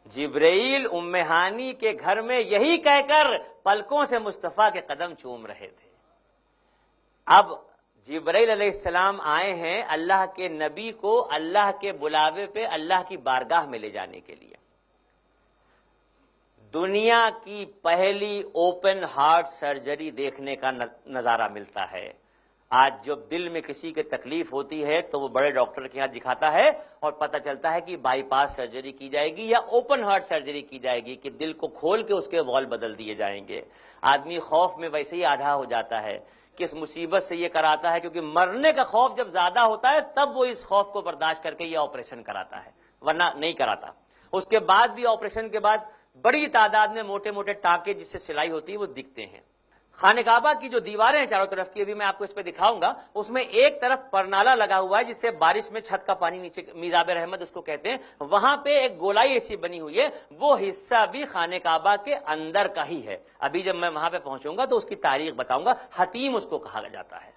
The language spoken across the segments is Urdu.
جبرائیل ام ہانی کے گھر میں یہی کہہ کر پلکوں سے مصطفیٰ کے قدم چوم رہے تھے۔ اب جبرائیل علیہ السلام آئے ہیں اللہ کے نبی کو اللہ کے بلاوے پہ اللہ کی بارگاہ میں لے جانے کے لیے۔ دنیا کی پہلی اوپن ہارٹ سرجری دیکھنے کا نظارہ ملتا ہے۔ آج جب دل میں کسی کے تکلیف ہوتی ہے تو وہ بڑے ڈاکٹر کے ہاں دکھاتا ہے اور پتہ چلتا ہے کہ بائی پاس سرجری کی جائے گی یا اوپن ہارٹ سرجری کی جائے گی کہ دل کو کھول کے اس کے وال بدل دیے جائیں گے۔ آدمی خوف میں ویسے ہی آدھا ہو جاتا ہے، کس مصیبت سے یہ کراتا ہے، کیونکہ مرنے کا خوف جب زیادہ ہوتا ہے تب وہ اس خوف کو برداشت کر کے یہ آپریشن کراتا ہے، ورنہ نہیں کراتا۔ اس کے بعد بھی آپریشن کے بعد بڑی تعداد میں موٹے موٹے ٹانکے جس سے سلائی ہوتی ہے وہ دکھتے ہیں۔ خانہ کعبہ کی جو دیواریں ہیں چاروں طرف کی، ابھی میں آپ کو اس پہ دکھاؤں گا، اس میں ایک طرف پرنالہ لگا ہوا ہے جس سے بارش میں چھت کا پانی نیچے، میزاب رحمت اس کو کہتے ہیں، وہاں پہ ایک گولائی ایسی بنی ہوئی ہے، وہ حصہ بھی خانہ کعبہ کے اندر کا ہی ہے۔ ابھی جب میں وہاں پہ پہنچوں گا تو اس کی تاریخ بتاؤں گا، حتیم اس کو کہا جاتا ہے۔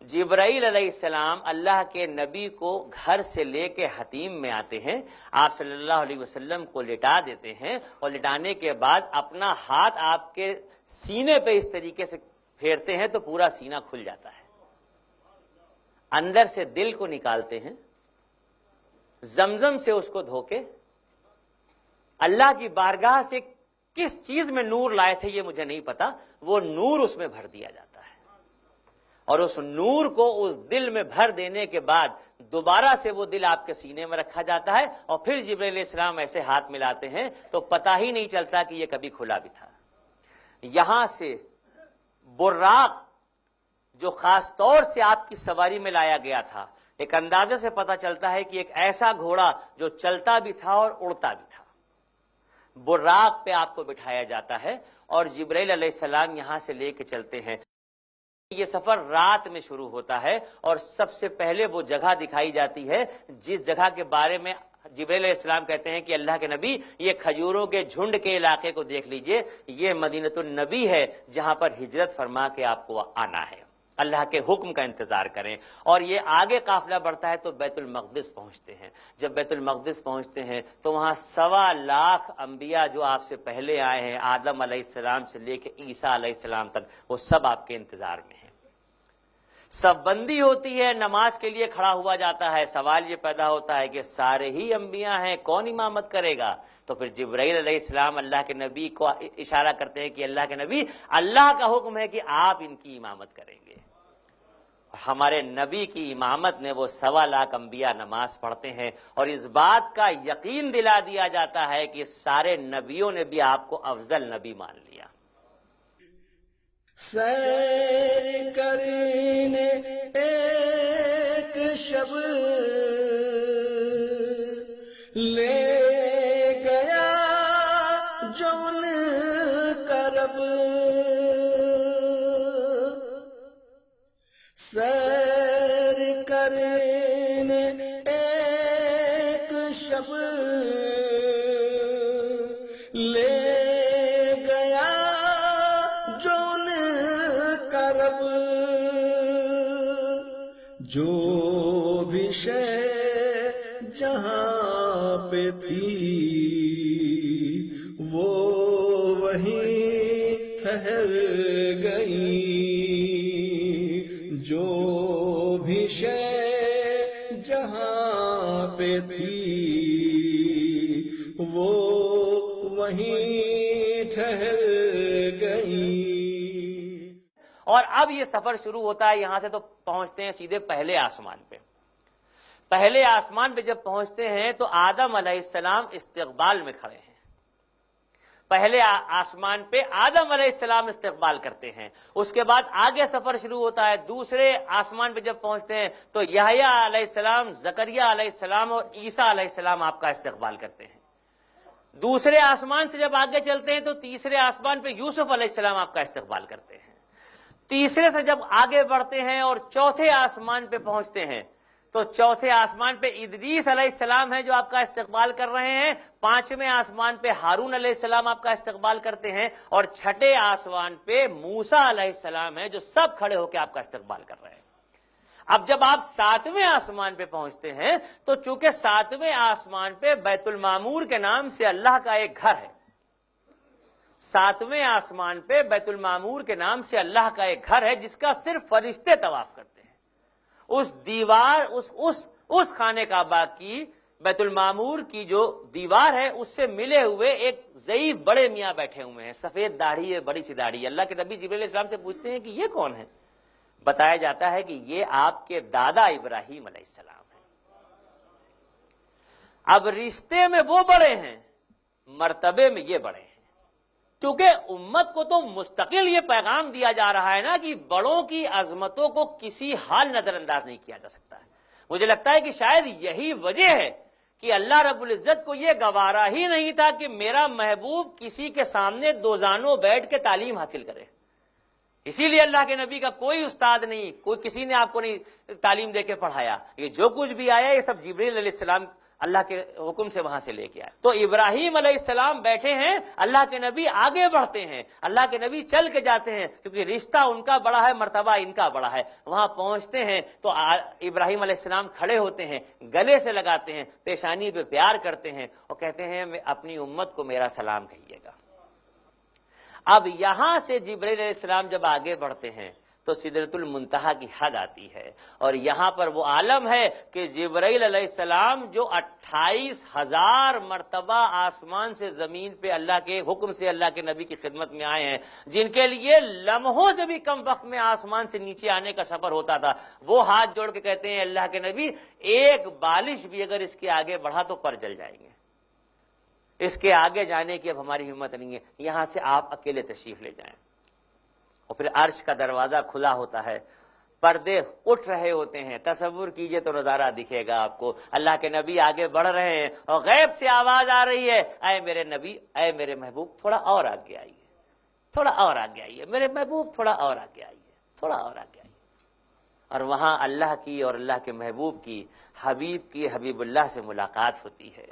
جبرائیل علیہ السلام اللہ کے نبی کو گھر سے لے کے حتیم میں آتے ہیں، آپ صلی اللہ علیہ وسلم کو لٹا دیتے ہیں اور لٹانے کے بعد اپنا ہاتھ آپ کے سینے پہ اس طریقے سے پھیرتے ہیں تو پورا سینہ کھل جاتا ہے۔ اندر سے دل کو نکالتے ہیں، زمزم سے اس کو دھو کے اللہ کی بارگاہ سے کس چیز میں نور لائے تھے یہ مجھے نہیں پتا، وہ نور اس میں بھر دیا جاتا ہے، اور اس نور کو اس دل میں بھر دینے کے بعد دوبارہ سے وہ دل آپ کے سینے میں رکھا جاتا ہے، اور پھر جبرائیل علیہ السلام ایسے ہاتھ ملاتے ہیں تو پتہ ہی نہیں چلتا کہ یہ کبھی کھلا بھی تھا۔ یہاں سے براق جو خاص طور سے آپ کی سواری میں لایا گیا تھا، ایک اندازے سے پتہ چلتا ہے کہ ایک ایسا گھوڑا جو چلتا بھی تھا اور اڑتا بھی تھا، براق پہ آپ کو بٹھایا جاتا ہے اور جبرائیل علیہ السلام یہاں سے لے کے چلتے ہیں۔ یہ سفر رات میں شروع ہوتا ہے اور سب سے پہلے وہ جگہ دکھائی جاتی ہے جس جگہ کے بارے میں جبرائیل علیہ السلام کہتے ہیں کہ اللہ کے نبی یہ کھجوروں کے جھنڈ کے علاقے کو دیکھ لیجئے، یہ مدینۃ النبی ہے جہاں پر ہجرت فرما کے آپ کو آنا ہے، اللہ کے حکم کا انتظار کریں۔ اور یہ آگے قافلہ بڑھتا ہے تو بیت المقدس پہنچتے ہیں۔ جب بیت المقدس پہنچتے ہیں تو وہاں 1.25 لاکھ انبیاء جو آپ سے پہلے آئے ہیں، آدم علیہ السلام سے لے کے عیسیٰ علیہ السلام تک، وہ سب آپ کے انتظار میں ہیں۔ سب بندی ہوتی ہے، نماز کے لیے کھڑا ہوا جاتا ہے، سوال یہ پیدا ہوتا ہے کہ سارے ہی انبیاء ہیں، کون امامت کرے گا؟ تو پھر جبرائیل علیہ السلام اللہ کے نبی کو اشارہ کرتے ہیں کہ اللہ کے نبی، اللہ کا حکم ہے کہ آپ ان کی امامت کریں گے۔ ہمارے نبی کی امامت نے وہ 1.25 لاکھ انبیاء نماز پڑھتے ہیں، اور اس بات کا یقین دلا دیا جاتا ہے کہ سارے نبیوں نے بھی آپ کو افضل نبی مان لیا۔ سیر کرنے ایک شب لے گیا جو ان کا رب، سیر کرنے ایک شب لے گیا جو ان کا رب، جو بھی شے جہاں پہ تھی وہ وہیں ٹھہر گئی، جو بھی شے جہاں پہ تھی وہ وہیں ٹھہر گئی۔ اور اب یہ سفر شروع ہوتا ہے، یہاں سے تو پہنچتے ہیں سیدھے پہلے آسمان پہ۔ پہلے آسمان پہ جب پہنچتے ہیں تو آدم علیہ السلام استقبال میں کھڑے ہیں۔ پہلے آسمان پہ آدم علیہ السلام استقبال کرتے ہیں، اس کے بعد آگے سفر شروع ہوتا ہے۔ دوسرے آسمان پہ جب پہنچتے ہیں تو یحییٰ علیہ السلام، زکریا علیہ السلام اور عیسیٰ علیہ السلام آپ کا استقبال کرتے ہیں۔ دوسرے آسمان سے جب آگے چلتے ہیں تو تیسرے آسمان پہ یوسف علیہ السلام آپ کا استقبال کرتے ہیں۔ تیسرے سے جب آگے بڑھتے ہیں اور چوتھے آسمان پہ پہنچتے ہیں تو چوتھے آسمان پہ ادریس علیہ السلام ہے جو آپ کا استقبال کر رہے ہیں، پانچویں آسمان پہ ہارون علیہ السلام آپ کا استقبال کرتے ہیں، اور چھٹے آسمان پہ موسیٰ علیہ السلام ہے جو سب کھڑے ہو کے آپ کا استقبال کر رہے ہیں۔ اب جب آپ 7ویں آسمان پہ پہنچتے ہیں تو چونکہ 7ویں آسمان پہ بیت المعمور کے نام سے اللہ کا ایک گھر ہے، 7ویں آسمان پہ بیت المعمور کے نام سے اللہ کا ایک گھر ہے جس کا صرف فرشتے طواف کرتے ہیں۔ اس دیوار اس خانے کعبہ کی، بیت المعمور کی جو دیوار ہے، اس سے ملے ہوئے ایک ضعیف بڑے میاں بیٹھے ہوئے ہیں، سفید داڑھی ہے، بڑی سی داڑھی ہے۔ اللہ کے نبی جبریل علیہ السلام سے پوچھتے ہیں کہ یہ کون ہے؟ بتایا جاتا ہے کہ یہ آپ کے دادا ابراہیم علیہ السلام ہیں۔ اب رشتے میں وہ بڑے ہیں، مرتبے میں یہ بڑے ہیں، چونکہ امت کو تو مستقل یہ پیغام دیا جا رہا ہے نا کہ بڑوں کی عظمتوں کو کسی حال نظر انداز نہیں کیا جا سکتا ہے۔ مجھے لگتا ہے کہ شاید یہی وجہ ہے کہ اللہ رب العزت کو یہ گوارا ہی نہیں تھا کہ میرا محبوب کسی کے سامنے دوزانوں بیٹھ کے تعلیم حاصل کرے، اسی لیے اللہ کے نبی کا کوئی استاد نہیں، کوئی کسی نے آپ کو نہیں تعلیم دے کے پڑھایا، یہ جو کچھ بھی آیا یہ سب جبریل علیہ السلام اللہ کے حکم سے وہاں سے لے کے آئے۔ تو ابراہیم علیہ السلام بیٹھے ہیں، اللہ کے نبی آگے بڑھتے ہیں، اللہ کے نبی چل کے جاتے ہیں، کیونکہ رشتہ ان کا بڑا ہے، مرتبہ ان کا بڑا ہے۔ وہاں پہنچتے ہیں تو ابراہیم علیہ السلام کھڑے ہوتے ہیں، گلے سے لگاتے ہیں، پیشانی پہ پیار کرتے ہیں اور کہتے ہیں میں اپنی امت کو میرا سلام کہیے گا۔ اب یہاں سے جبرائیل علیہ السلام جب آگے بڑھتے ہیں تو سدرۃ المنتہا کی حد آتی ہے، اور یہاں پر وہ عالم ہے کہ جبرائیل علیہ السلام جو 28,000 مرتبہ آسمان سے زمین پہ اللہ کے حکم سے اللہ کے نبی کی خدمت میں آئے ہیں، جن کے لیے لمحوں سے بھی کم وقت میں آسمان سے نیچے آنے کا سفر ہوتا تھا، وہ ہاتھ جوڑ کے کہتے ہیں اللہ کے نبی ایک بالش بھی اگر اس کے آگے بڑھا تو پر جل جائیں گے، اس کے آگے جانے کی اب ہماری ہمت نہیں ہے، یہاں سے آپ اکیلے تشریف لے جائیں۔ اور پھر عرش کا دروازہ کھلا ہوتا ہے، پردے اٹھ رہے ہوتے ہیں، تصور کیجئے تو نظارہ دکھے گا آپ کو، اللہ کے نبی آگے بڑھ رہے ہیں اور غیب سے آواز آ رہی ہے، اے میرے نبی، اے میرے محبوب، تھوڑا اور آگے آئیے، تھوڑا اور آگے آئیے، میرے محبوب تھوڑا اور آگے آئیے، تھوڑا اور آگے آئیے۔ اور وہاں اللہ کی اور اللہ کے محبوب کی، حبیب کی، حبیب اللہ سے ملاقات ہوتی ہے۔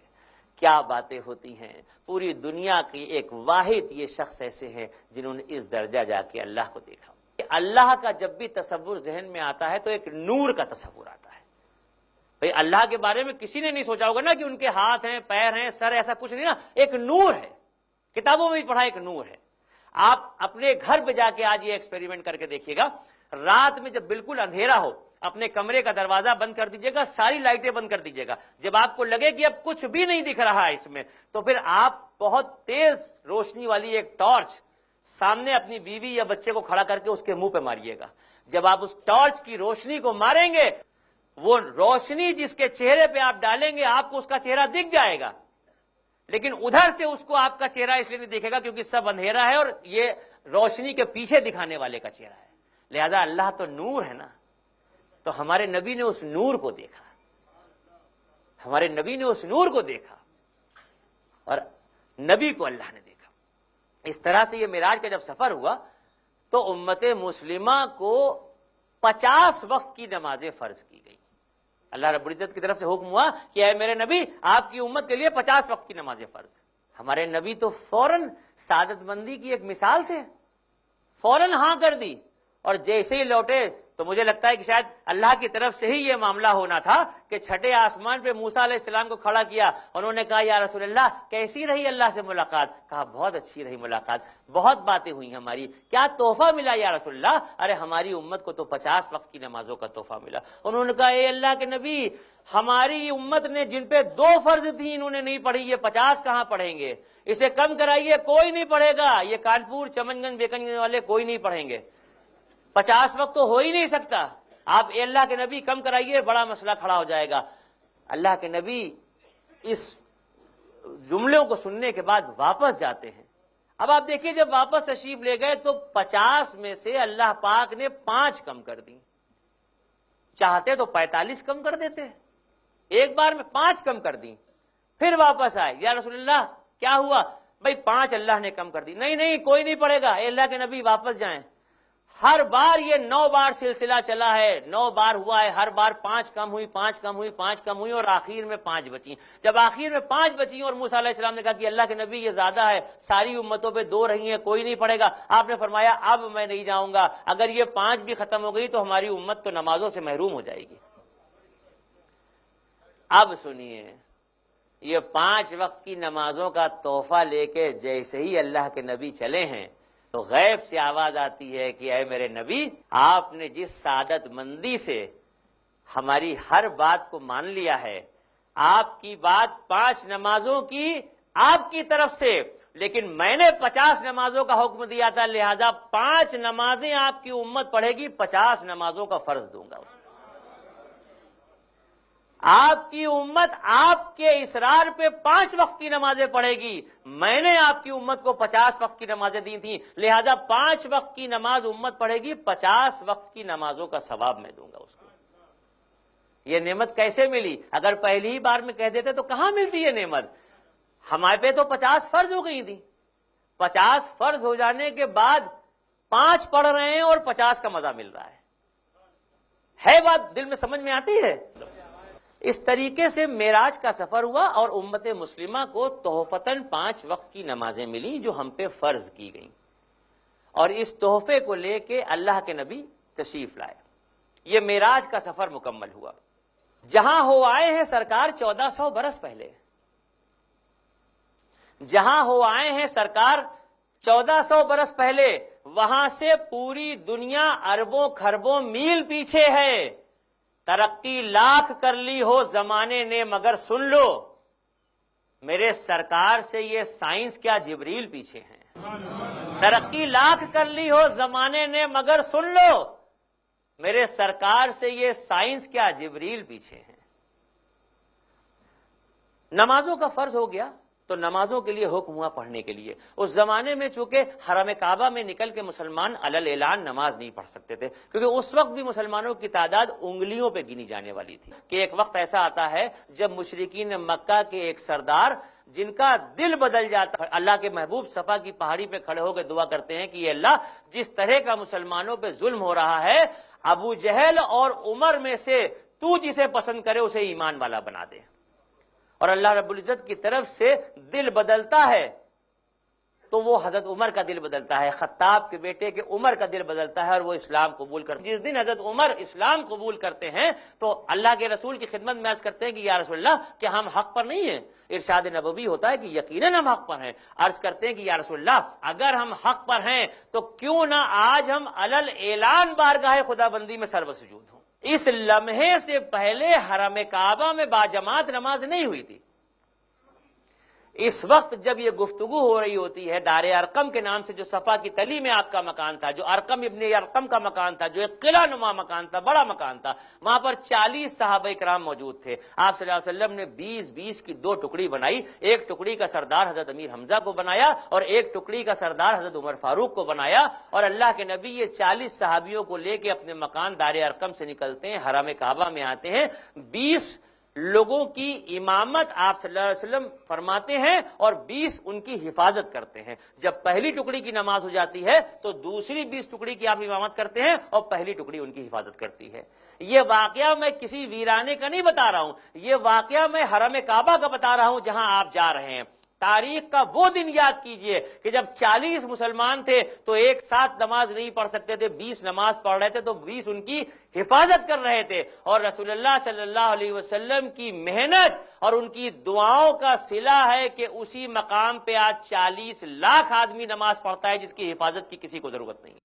کیا باتیں ہوتی ہیں، پوری دنیا کی ایک واحد یہ شخص ایسے ہیں جنہوں نے اس درجہ جا کے اللہ کو دیکھا۔ اللہ کا جب بھی تصور ذہن میں آتا ہے تو ایک نور کا تصور آتا ہے۔ بھئی اللہ کے بارے میں کسی نے نہیں سوچا ہوگا نا کہ ان کے ہاتھ ہیں، پیر ہیں، سر، ایسا کچھ نہیں نا، ایک نور ہے، کتابوں میں بھی پڑھا ایک نور ہے۔ آپ اپنے گھر پہ جا کے آج یہ ایکسپیریمنٹ کر کے دیکھیے گا، رات میں جب بالکل اندھیرا ہو اپنے کمرے کا دروازہ بند کر دیجیے گا، ساری لائٹیں بند کر دیجیے گا، جب آپ کو لگے کہ اب کچھ بھی نہیں دکھ رہا ہے اس میں، تو پھر آپ بہت تیز روشنی والی ایک ٹارچ سامنے اپنی بیوی یا بچے کو کھڑا کر کے اس کے منہ پہ ماریے گا۔ جب آپ اس ٹارچ کی روشنی کو ماریں گے، وہ روشنی جس کے چہرے پہ آپ ڈالیں گے آپ کو اس کا چہرہ دکھ جائے گا، لیکن ادھر سے اس کو آپ کا چہرہ اس لیے نہیں دیکھے گا کیونکہ سب اندھیرا ہے اور یہ روشنی کے پیچھے دکھانے والے کا چہرہ ہے۔ لہذا اللہ تو نور ہے نا، تو ہمارے نبی نے اس نور کو دیکھا، ہمارے نبی نے اس نور کو دیکھا اور نبی کو اللہ نے دیکھا۔ اس طرح سے یہ معراج کا جب سفر ہوا تو امت مسلمہ کو 50 وقت کی نمازیں فرض کی گئی۔ اللہ رب العزت کی طرف سے حکم ہوا کہ اے میرے نبی آپ کی امت کے لیے 50 وقت کی نمازیں فرض۔ ہمارے نبی تو فوراً سعادت مندی کی ایک مثال تھے، فوراً ہاں کر دی، اور جیسے ہی لوٹے تو مجھے لگتا ہے کہ شاید اللہ کی طرف سے ہی یہ معاملہ ہونا تھا کہ چھٹے آسمان پہ موسیٰ علیہ السلام کو کھڑا کیا، انہوں نے کہا یا رسول اللہ کیسی رہی اللہ سے ملاقات؟ کہا بہت اچھی رہی ملاقات، بہت باتیں ہوئی ہماری، کیا تحفہ ملا یا رسول اللہ؟ ارے ہماری امت کو تو 50 وقت کی نمازوں کا تحفہ ملا۔ انہوں نے کہا اے اللہ کے نبی، ہماری امت نے جن پہ 2 فرض تھی انہوں نے نہیں پڑھی، یہ 50 کہاں پڑھیں گے؟ اسے کم کرائیے، کوئی نہیں پڑھے گا، یہ کانپور چمن گنج بیکن گنج والے کوئی نہیں پڑھیں گے، 50 وقت تو ہو ہی نہیں سکتا، آپ اے اللہ کے نبی کم کرائیے، بڑا مسئلہ کھڑا ہو جائے گا۔ اللہ کے نبی اس جملوں کو سننے کے بعد واپس جاتے ہیں۔ اب آپ دیکھیے جب واپس تشریف لے گئے تو 50 میں سے اللہ پاک نے 5 کم کر دی، چاہتے تو 45 کم کر دیتے، ایک بار میں 5 کم کر دی، پھر واپس آئے یا رسول اللہ کیا ہوا؟ بھئی 5 اللہ نے کم کر دی، نہیں کوئی نہیں پڑھے گا، اے اللہ کے نبی واپس جائیں۔ ہر بار یہ 9 بار سلسلہ چلا ہے، 9 بار ہوا ہے، ہر بار 5 کم ہوئی، 5 کم ہوئی، 5 کم ہوئی، اور آخر میں 5 بچی۔ جب آخر میں 5 بچی اور موسیٰ علیہ السلام نے کہا کہ اللہ کے نبی یہ زیادہ ہے، ساری امتوں پہ 2 رہی ہیں، کوئی نہیں پڑھے گا، آپ نے فرمایا اب میں نہیں جاؤں گا، اگر یہ 5 بھی ختم ہو گئی تو ہماری امت تو نمازوں سے محروم ہو جائے گی۔ اب سنیے، یہ 5 وقت کی نمازوں کا تحفہ لے کے جیسے ہی اللہ کے نبی چلے ہیں تو غیب سے آواز آتی ہے کہ اے میرے نبی، آپ نے جس سعادت مندی سے ہماری ہر بات کو مان لیا ہے، آپ کی بات 5 نمازوں کی آپ کی طرف سے، لیکن میں نے 50 نمازوں کا حکم دیا تھا، لہذا 5 نمازیں آپ کی امت پڑھے گی، 50 نمازوں کا فرض دوں گا۔ آپ کی امت آپ کے اصرار پہ 5 وقت کی نمازیں پڑھے گی، میں نے آپ کی امت کو 50 وقت کی نمازیں دی تھیں، لہذا 5 وقت کی نماز امت پڑھے گی، 50 وقت کی نمازوں کا ثواب میں دوں گا اس کو۔ یہ نعمت کیسے ملی؟ اگر پہلی ہی بار میں کہہ دیتے تو کہاں ملتی یہ نعمت؟ ہمارے پہ تو 50 فرض ہو گئی تھی، 50 فرض ہو جانے کے بعد 5 پڑھ رہے ہیں اور 50 کا مزہ مل رہا ہے بات دل میں سمجھ میں آتی ہے؟ اس طریقے سے معراج کا سفر ہوا اور امت مسلمہ کو تحفتاً 5 وقت کی نمازیں ملی جو ہم پہ فرض کی گئیں، اور اس تحفے کو لے کے اللہ کے نبی تشریف لائے۔ یہ معراج کا سفر مکمل ہوا، جہاں ہو آئے ہیں سرکار 1400 برس پہلے، جہاں ہو آئے ہیں سرکار 1400 برس پہلے، وہاں سے پوری دنیا اربوں کھربوں میل پیچھے ہے۔ ترقی لاکھ کر لی ہو زمانے نے مگر سن لو، میرے سرکار سے یہ سائنس کیا جبریل پیچھے ہیں۔ ترقی لاکھ کر لی ہو زمانے نے مگر سن لو، میرے سرکار سے یہ سائنس کیا جبریل پیچھے ہیں۔ نمازوں کا فرض ہو گیا تو نمازوں کے لیے حکم ہوا پڑھنے کے لیے۔ اس زمانے میں چونکہ حرم کعبہ میں نکل کے مسلمان علل اعلان نماز نہیں پڑھ سکتے تھے، کیونکہ اس وقت بھی مسلمانوں کی تعداد انگلیوں پہ گنی جانے والی تھی، کہ ایک وقت ایسا آتا ہے جب مشرکین مکہ کے ایک سردار جن کا دل بدل جاتا ہے، اللہ کے محبوب صفا کی پہاڑی پہ کھڑے ہو کے دعا کرتے ہیں کہ یہ اللہ، جس طرح کا مسلمانوں پہ ظلم ہو رہا ہے، ابو جہل اور عمر میں سے تو جسے پسند کرے اسے ایمان والا بنا دے۔ اور اللہ رب العزت کی طرف سے دل بدلتا ہے تو وہ حضرت عمر کا دل بدلتا ہے، خطاب کے بیٹے کے عمر کا دل بدلتا ہے، اور وہ اسلام قبول کرتے ہیں۔ جس دن حضرت عمر اسلام قبول کرتے ہیں تو اللہ کے رسول کی خدمت میں عرض کرتے ہیں کہ یا رسول اللہ، کہ ہم حق پر نہیں ہیں؟ ارشاد نبوی ہوتا ہے کہ یقیناً ہم حق پر ہیں۔ عرض کرتے ہیں کہ یا رسول اللہ، اگر ہم حق پر ہیں تو کیوں نہ آج ہم علل اعلان بارگاہ خدا بندی میں سر بسجود ہوں۔ اس لمحے سے پہلے حرم کعبہ میں باجماعت نماز نہیں ہوئی تھی۔ اس وقت جب یہ گفتگو ہو رہی ہوتی ہے، دار ارقم کے نام سے جو صفا کی تلی میں آپ کا مکان تھا، جو ارقم ابن ارقم کا مکان تھا، جو ایک قلعہ نما مکان تھا، بڑا مکان تھا، وہاں پر 40 صحابہ کرام موجود تھے۔ آپ صلی اللہ علیہ وسلم نے 20 کی 2 ٹکڑی بنائی، ایک ٹکڑی کا سردار حضرت امیر حمزہ کو بنایا اور ایک ٹکڑی کا سردار حضرت عمر فاروق کو بنایا، اور اللہ کے نبی یہ 40 صحابیوں کو لے کے اپنے مکان دار ارقم سے نکلتے ہیں، حرم کعبہ میں آتے ہیں، 20 لوگوں کی امامت آپ صلی اللہ علیہ وسلم فرماتے ہیں اور 20 ان کی حفاظت کرتے ہیں۔ جب پہلی ٹکڑی کی نماز ہو جاتی ہے تو دوسری 20 ٹکڑی کی آپ امامت کرتے ہیں اور پہلی ٹکڑی ان کی حفاظت کرتی ہے۔ یہ واقعہ میں کسی ویرانے کا نہیں بتا رہا ہوں، یہ واقعہ میں حرم کعبہ کا بتا رہا ہوں جہاں آپ جا رہے ہیں۔ تاریخ کا وہ دن یاد کیجئے کہ جب 40 مسلمان تھے تو ایک ساتھ نماز نہیں پڑھ سکتے تھے، 20 نماز پڑھ رہے تھے تو 20 ان کی حفاظت کر رہے تھے، اور رسول اللہ صلی اللہ علیہ وسلم کی محنت اور ان کی دعاؤں کا صلہ ہے کہ اسی مقام پہ آج 40 لاکھ آدمی نماز پڑھتا ہے جس کی حفاظت کی کسی کو ضرورت نہیں۔